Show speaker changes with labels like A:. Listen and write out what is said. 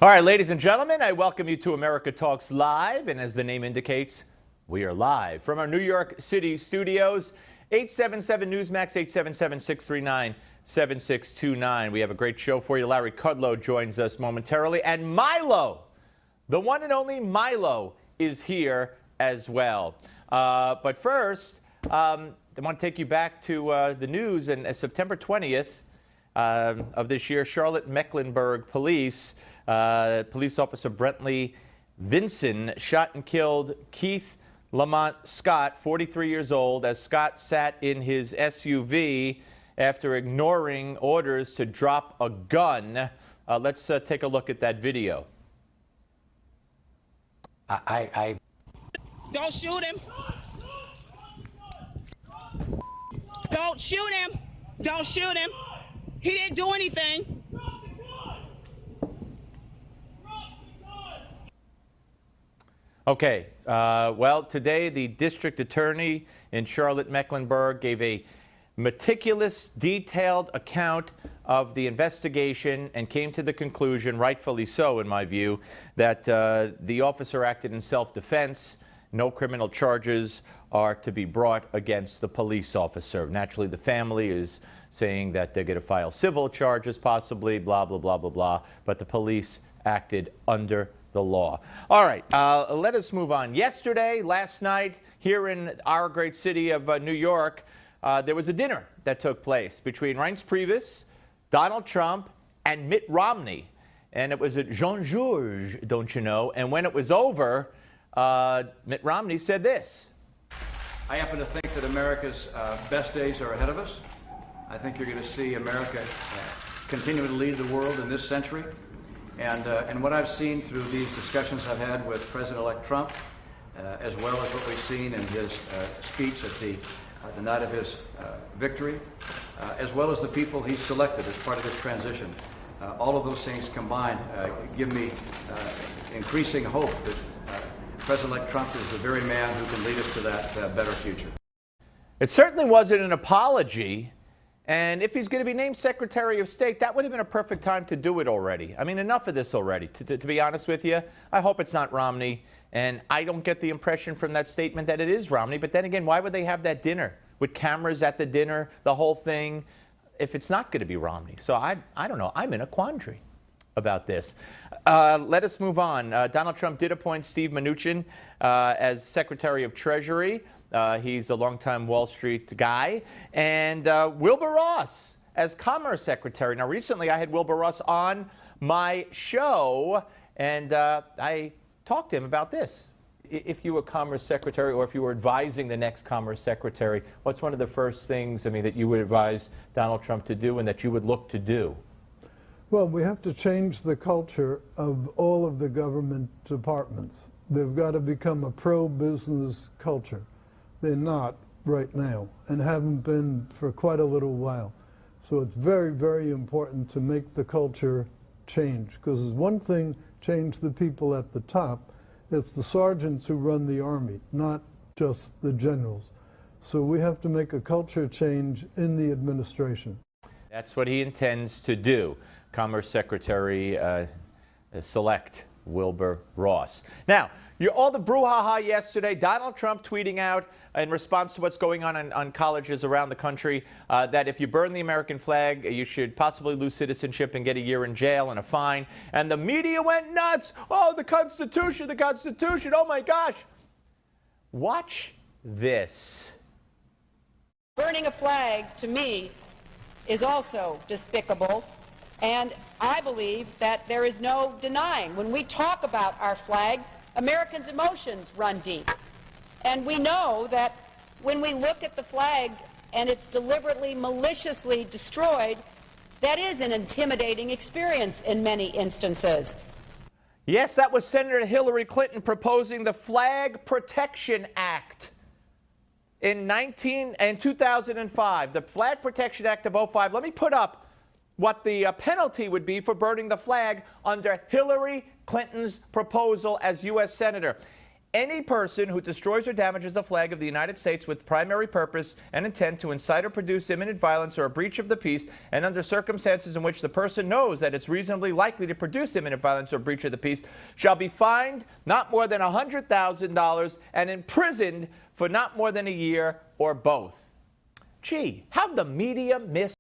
A: All right, ladies and gentlemen, I welcome you to America Talks Live. And as the name indicates, we are live from our New York City studios. 877 Newsmax, 877-639-7629. We have a great show for you. Larry Kudlow joins us momentarily. And Milo, the one and only Milo, is here as well. But first, I want to take you back to the news. And September 20th of this year, CharlotteMecklenburg police officer Brentley Vinson shot and killed Keith Lamont Scott, 43 years old, as Scott sat in his SUV after ignoring orders to drop a gun. Let's take a look at that video.
B: Don't shoot him. Don't shoot him. Don't shoot him. He didn't do anything.
A: Okay, well, today the district attorney in Charlotte-Mecklenburg gave a meticulous, detailed account of the investigation and came to the conclusion, rightfully so in my view, that the officer acted in self-defense. No criminal charges are to be brought against the police officer. Naturally, the family is saying that they're going to file civil charges, possibly, blah, blah, blah, blah, blah, but the police acted under the law. All right, let us move on. Last night, here in our great city of New York, there was a dinner that took place between Reince Priebus, Donald Trump, and Mitt Romney. And it was at Jean-Georges, don't you know? And when it was over, Mitt Romney said this.
C: I happen to think that America's best days are ahead of us. I think you're going to see America continue to lead the world in this century. And what I've seen through these discussions I've had with President-elect Trump, as well as what we've seen in his speech at the night of his victory, as well as the people he selected as part of this transition, all of those things combined give me increasing hope that President-elect Trump is the very man who can lead us to that better future.
A: It certainly wasn't an apology. And if he's going to be named Secretary of State, that would have been a perfect time to do it already. I mean, enough of this already. To be honest with you, I hope it's not Romney. And I don't get the impression from that statement that it is Romney. But then again, why would they have that dinner with cameras at the dinner, the whole thing, if it's not going to be Romney? So I don't know. I'm in a quandary about this. Let us move on. Donald Trump did appoint Steve Mnuchin as Secretary of Treasury. He's a longtime Wall Street guy. And Wilbur Ross as Commerce Secretary. Now, recently I had Wilbur Ross on my show, and I talked to him about this. If you were Commerce Secretary, or if you were advising the next Commerce Secretary, what's one of the first things, that you would advise Donald Trump to do and that you would look to do?
D: Well, we have to change the culture of all of the government departments. They've got to become a pro-business culture. They're not right now and haven't been for quite a little while. So it's very, very important to make the culture change, because there's one thing, change the people at the top. It's the sergeants who run the army, not just the generals. So we have to make a culture change in the administration.
A: That's what he intends to do. Commerce Secretary select Wilbur Ross. Now, all the brouhaha yesterday, Donald Trump tweeting out in response to what's going on colleges around the country, that if you burn the American flag, you should possibly lose citizenship and get a year in jail and a fine. And the media went nuts. Oh, the Constitution, oh my gosh. Watch this.
E: Burning a flag, to me, is also despicable. And I believe that there is no denying, when we talk about our flag, Americans' emotions run deep. And we know that when we look at the flag and it's deliberately, maliciously destroyed, that is an intimidating experience in many instances.
A: Yes, that was Senator Hillary Clinton proposing the Flag Protection Act in 2005. The Flag Protection Act of 2005. Let me put up what the penalty would be for burning the flag under Hillary Clinton's proposal as U.S. Senator. Any person who destroys or damages a flag of the United States with primary purpose and intent to incite or produce imminent violence or a breach of the peace, and under circumstances in which the person knows that it's reasonably likely to produce imminent violence or breach of the peace, shall be fined not more than $100,000 and imprisoned for not more than a year or both. Gee, how'd the media miss